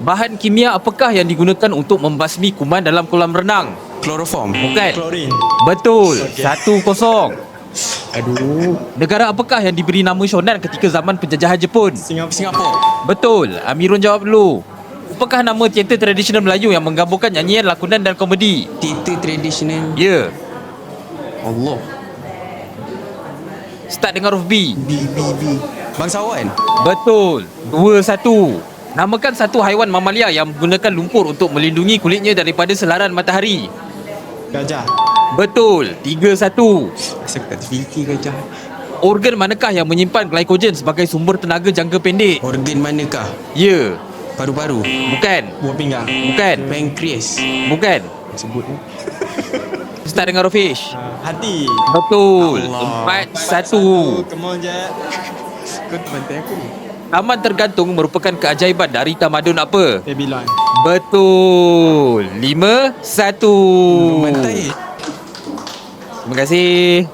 Bahan kimia apakah yang digunakan untuk membasmi kuman dalam kolam renang? Kloroform. Bukan. Klorin. Betul. Okey. 1-0. Aduh. Negara apakah yang diberi nama Shonan ketika zaman penjajahan Jepun? Singapura. Betul. Amirun jawab dulu. Apakah nama teater tradisional Melayu yang menggabungkan nyanyian, lakonan dan komedi? Teater tradisional. Ya. Allah. Start dengan huruf B. Bangsawan. Betul. 2-1. Namakan satu haiwan mamalia yang menggunakan lumpur untuk melindungi kulitnya daripada selaran matahari. Gajah. Betul. 3-1. Asal tak terfikir gajah. Organ manakah yang menyimpan glycogen sebagai sumber tenaga jangka pendek? Organ manakah? Ya. Paru-paru. Bukan. Buah pinggang. Bukan. Pankreas. Bukan. Sebut ni. Start dengan huruf H. Hati. Betul. Allah. 4-1. Come on, Jeb. Kau bantai aku ni. Taman tergantung merupakan keajaiban dari tamadun apa? Babylon. Betul. 5-1. Bantai. Terima kasih.